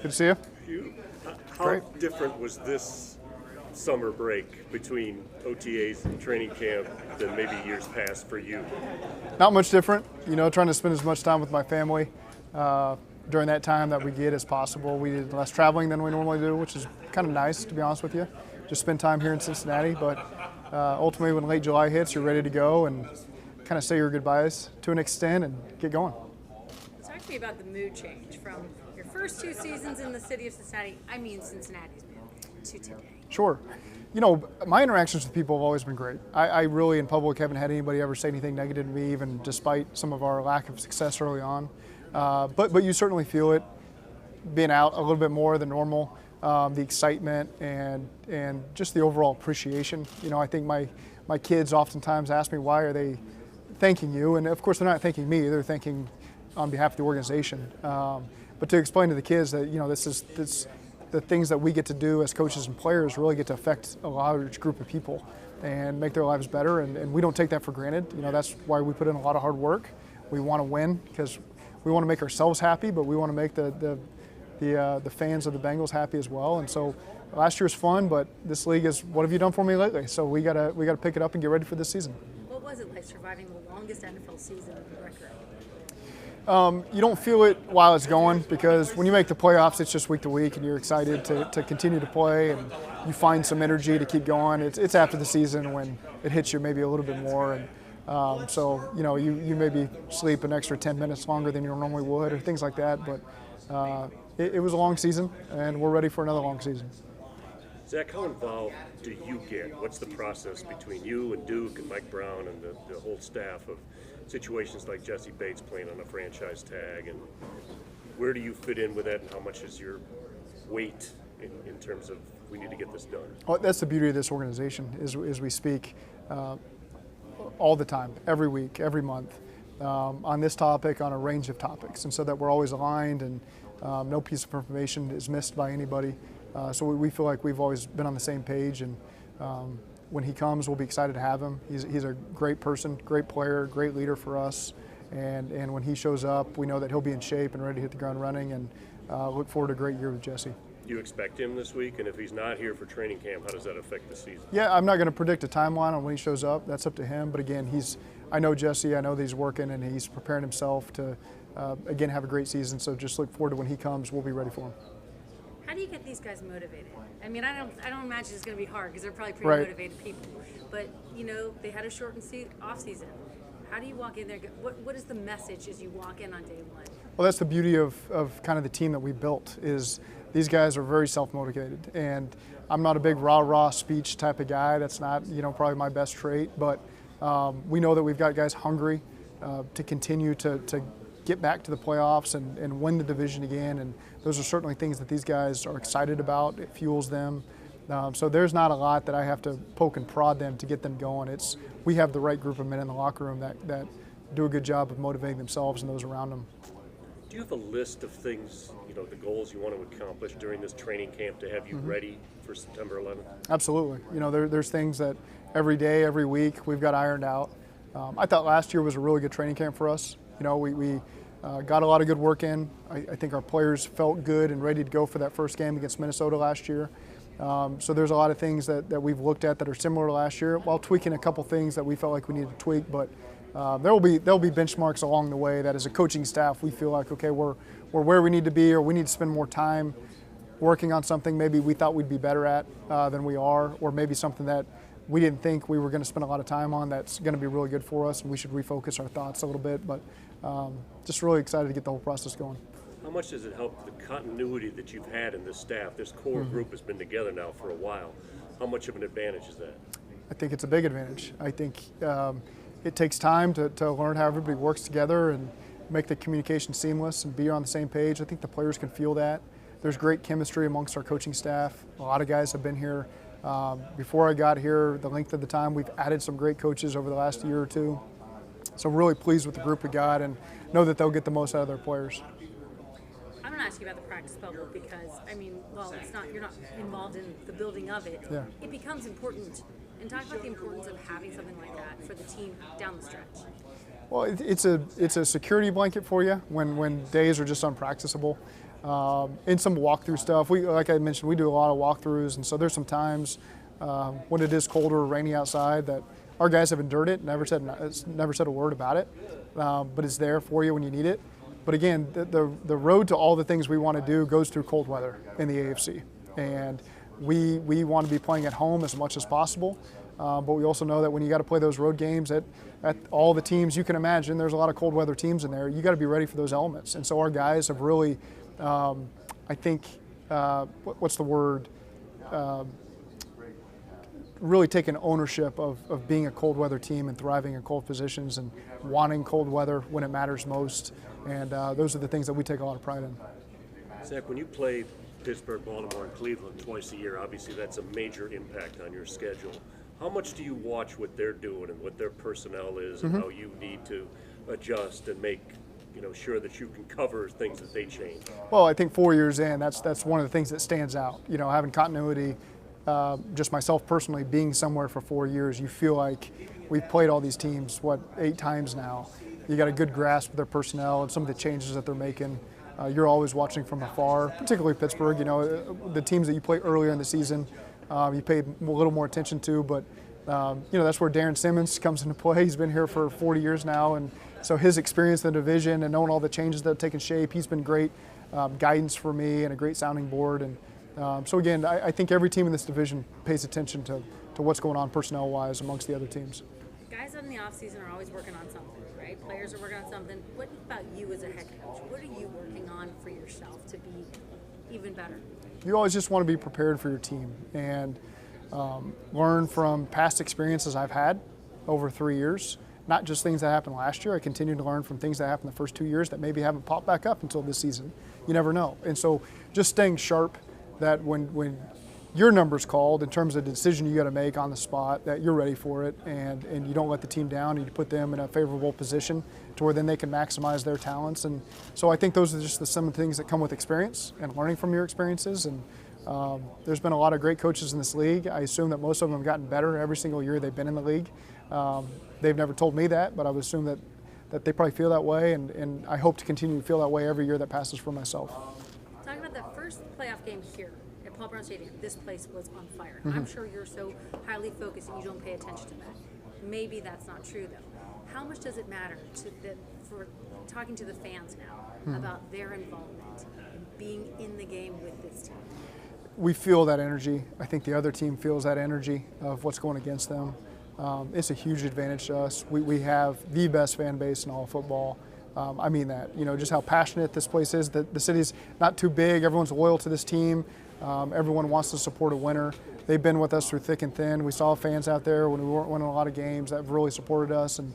Good to see you. How Great. different was this summer break between OTAs and training camp than maybe years past for you? Not much different. Trying to spend as much time with my family during that time that we get as possible. We did less traveling than we normally do, which is kind of nice, to be honest with you. Just spend time here in Cincinnati, but ultimately when late July hits, you're ready to go and kind of say your goodbyes to an extent and get going. Talk to me about the mood change from your first 2 seasons in the city of Cincinnati, Cincinnati's mood, to today. Sure. My interactions with people have always been great. I really, in public, haven't had anybody ever say anything negative to me, even despite some of our lack of success early on. But you certainly feel it being out a little bit more than normal, the excitement and just the overall appreciation. I think my kids oftentimes ask me, why are they thanking you? And of course, they're not thanking me, they're thanking on behalf of the organization. But to explain to the kids that, this the things that we get to do as coaches and players really get to affect a large group of people and make their lives better, and we don't take that for granted. That's why we put in a lot of hard work. We want to win because we want to make ourselves happy, but we want to make the fans of the Bengals happy as well. And so last year was fun, but this league is, what have you done for me lately? So we gotta pick it up and get ready for this season. What was it like surviving the longest NFL season on record? You don't feel it while it's going, because when you make the playoffs, it's just week to week, and you're excited to continue to play, and you find some energy to keep going. It's after the season when it hits you maybe a little bit more, and so you maybe sleep an extra 10 minutes longer than you normally would, or things like that. But it was a long season, and we're ready for another long season. Zach, how involved do you get? What's the process between you and Duke and Mike Brown and the whole staff of situations like Jesse Bates playing on a franchise tag, and where do you fit in with that, and how much is your weight in terms of we need to get this done? Well, that's the beauty of this organization is we speak all the time, every week, every month, on this topic, on a range of topics, and so that we're always aligned and no piece of information is missed by anybody. So we feel like we've always been on the same page, and when he comes, we'll be excited to have him. He's a great person, great player, great leader for us, and when he shows up, we know that he'll be in shape and ready to hit the ground running, and look forward to a great year with Jesse. Do you expect him this week? And if he's not here for training camp, how does that affect the season? Yeah, I'm not going to predict a timeline on when he shows up. That's up to him. But again, I know Jesse. I know that he's working and he's preparing himself to, again, have a great season. So just look forward to when he comes. We'll be ready for him. How do you get these guys motivated? I mean, I don't imagine it's going to be hard because they're probably pretty Right. motivated people. But they had a shortened off season. How do you walk in there? What is the message as you walk in on day one? Well, that's the beauty of kind of the team that we built, is these guys are very self-motivated. And I'm not a big rah-rah speech type of guy. That's not, probably my best trait. But we know that we've got guys hungry to continue to get back to the playoffs and win the division again. And those are certainly things that these guys are excited about. It fuels them. So there's not a lot that I have to poke and prod them to get them going. We have the right group of men in the locker room that do a good job of motivating themselves and those around them. Do you have a list of things, the goals you want to accomplish during this training camp to have you ready for September 11th? Absolutely. There's things that every day, every week, we've got ironed out. I thought last year was a really good training camp for us. We got a lot of good work in. I think our players felt good and ready to go for that first game against Minnesota last year. So there's a lot of things that we've looked at that are similar to last year, while tweaking a couple things that we felt like we needed to tweak. But there'll be benchmarks along the way that as a coaching staff we feel like, okay, we're where we need to be, or we need to spend more time working on something maybe we thought we'd be better at than we are, or maybe something that we didn't think we were going to spend a lot of time on that's going to be really good for us, and we should refocus our thoughts a little bit. But just really excited to get the whole process going. How much does it help the continuity that you've had in this staff? This core group has been together now for a while. How much of an advantage is that? I think it's a big advantage. I think it takes time to learn how everybody works together and make the communication seamless and be on the same page. I think the players can feel that. There's great chemistry amongst our coaching staff. A lot of guys have been here before I got here, the length of the time. We've added some great coaches over the last year or two. So I'm really pleased with the group we got and know that they'll get the most out of their players. I'm going to ask you about the practice bubble because, you're not involved in the building of it. Yeah. It becomes important. And talk about the importance of having something like that for the team down the stretch. Well, it's a security blanket for you when days are just unpracticable. in some walkthrough stuff. Like I mentioned, we do a lot of walkthroughs, and so there's some times when it is cold or rainy outside that our guys have endured it, never said a word about it, but it's there for you when you need it. But again, the road to all the things we want to do goes through cold weather in the AFC, and we want to be playing at home as much as possible. But we also know that when you got to play those road games at all the teams you can imagine, there's a lot of cold weather teams in there. You got to be ready for those elements. And so our guys have really, I think, what's the word? Really taken ownership of being a cold weather team and thriving in cold positions and wanting cold weather when it matters most. And those are the things that we take a lot of pride in. Zach, when you play Pittsburgh, Baltimore, and Cleveland twice a year, obviously that's a major impact on your schedule. How much do you watch what they're doing and what their personnel is and how you need to adjust and make sure that you can cover things that they change? Well, I think 4 years in, that's one of the things that stands out. Having continuity, just myself personally being somewhere for 4 years, you feel like we've played all these teams, 8 times now. You got a good grasp of their personnel and some of the changes that they're making. You're always watching from afar, particularly Pittsburgh. The teams that you play earlier in the season, you pay a little more attention to. But that's where Darren Simmons comes into play. He's been here for 40 years now, and so his experience in the division and knowing all the changes that have taken shape, he's been great guidance for me and a great sounding board. And so again, I think every team in this division pays attention to what's going on personnel-wise amongst the other teams. Guys in the offseason are always working on something, right? Players are working on something. What about you as a head coach? What are you working on for yourself to be even better? You always just want to be prepared for your team and learn from past experiences I've had over 3 years, not just things that happened last year. I continue to learn from things that happened the first 2 years that maybe haven't popped back up until this season. You never know. And so just staying sharp that when your number's called in terms of the decision you got to make on the spot, that you're ready for it and you don't let the team down and you put them in a favorable position to where then they can maximize their talents. And so I think those are just some of the things that come with experience and learning from your experiences. And there's been a lot of great coaches in this league. I assume that most of them have gotten better every single year they've been in the league. They've never told me that, but I would assume that they probably feel that way, and I hope to continue to feel that way every year that passes for myself. Talking about that first playoff game here at Paul Brown Stadium, this place was on fire. I'm sure you're so highly focused that you don't pay attention to that. Maybe that's not true, though. How much does it matter for talking to the fans now about their involvement and being in the game with this team? We feel that energy. I think the other team feels that energy of what's going against them. It's a huge advantage to us. We have the best fan base in all of football. I mean that. Just how passionate this place is. The city's not too big. Everyone's loyal to this team. Everyone wants to support a winner. They've been with us through thick and thin. We saw fans out there when we weren't winning a lot of games that have really supported us. And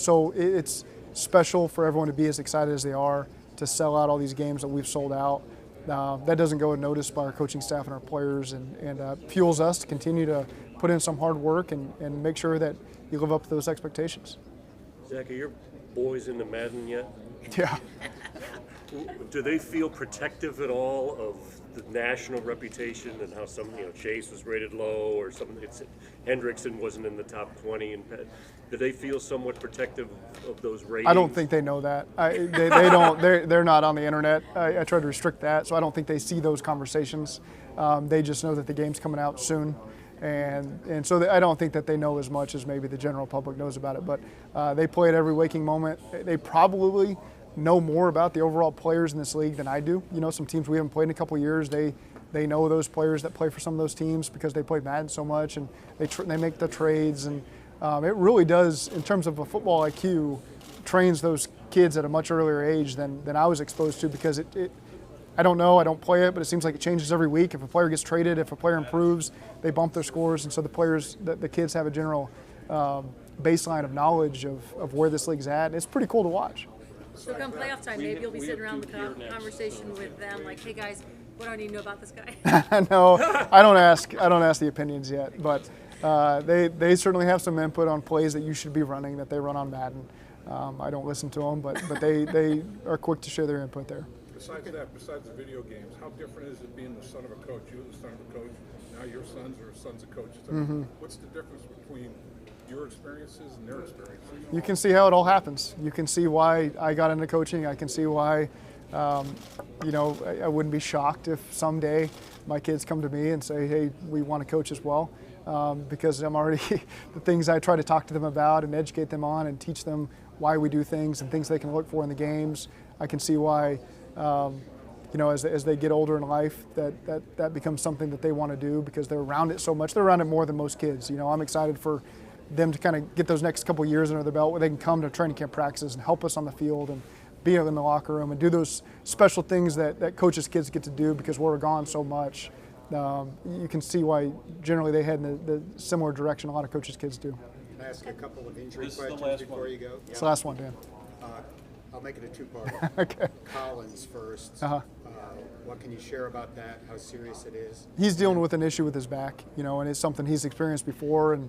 so it's special for everyone to be as excited as they are to sell out all these games that we've sold out. That doesn't go unnoticed by our coaching staff and our players, and fuels us to continue to put in some hard work and make sure that you live up to those expectations. Zach, are your boys into Madden yet? Yeah. Do they feel protective at all of the national reputation and how some, Chase was rated low or Hendrickson wasn't in the top 20? And do they feel somewhat protective of those ratings? I don't think they know that. They don't. They're not on the internet. I try to restrict that, so I don't think they see those conversations. They just know that the game's coming out soon. And so I don't think that they know as much as maybe the general public knows about it. But they play it every waking moment. They probably know more about the overall players in this league than I do. Some teams we haven't played in a couple of years, they know those players that play for some of those teams because they play Madden so much, and they make the trades. And it really does, in terms of a football IQ, trains those kids at a much earlier age than I was exposed to, because I don't know, I don't play it, but it seems like it changes every week. If a player gets traded, if a player improves, they bump their scores. And so the kids have a general baseline of knowledge of where this league's at. And it's pretty cool to watch. So come playoff time, maybe you'll be sitting around the conversation with them like, hey guys, what do I need to know about this guy? No, I don't ask the opinions yet, but they certainly have some input on plays that you should be running, that they run on Madden. I don't listen to them, but they are quick to share their input there. Besides the video games, how different is it being the son of a coach? You were the son of a coach, now your sons are sons of coaches. What's the difference between your experiences and their experiences? You can see how it all happens. You can see why I got into coaching. I can see why You know, I wouldn't be shocked if someday my kids come to me and say, hey, we want to coach as well, because I'm already, the things I try to talk to them about and educate them on and teach them why we do things and things they can look for in the games. I can see why, you know, as they get older in life, that becomes something that they want to do because they're around it so much. They're around it more than most kids. You know, I'm excited for them to kind of get those next couple years under their belt where they can come to training camp practices and help us on the field and be in the locker room and do those special things that coaches' kids get to do because we're gone so much. You can see why generally they head in the similar direction a lot of coaches' kids do. Can I ask a couple of injury questions before you go? It's the last one, Dan. I'll make it a two-parter. Okay. Collins first. What can you share about that? How serious it is? He's dealing with an issue with his back, you know, and it's something he's experienced before. And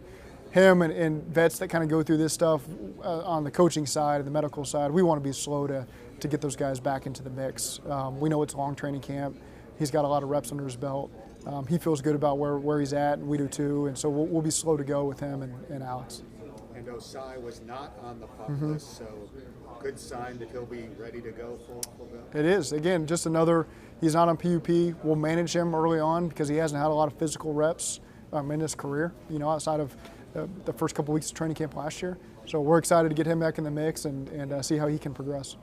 him and vets that kind of go through this stuff on the coaching side and the medical side, we want to be slow to get those guys back into the mix. We know it's a long training camp. He's got a lot of reps under his belt. He feels good about where he's at, and we do too. And so we'll be slow to go with him and Alex. And Osai was not on the pup list, so good sign that he'll be ready to go full go. It is. Again, just another, he's not on PUP. We'll manage him early on because he hasn't had a lot of physical reps in his career, you know, outside of the first couple weeks of training camp last year. So we're excited to get him back in the mix and see how he can progress.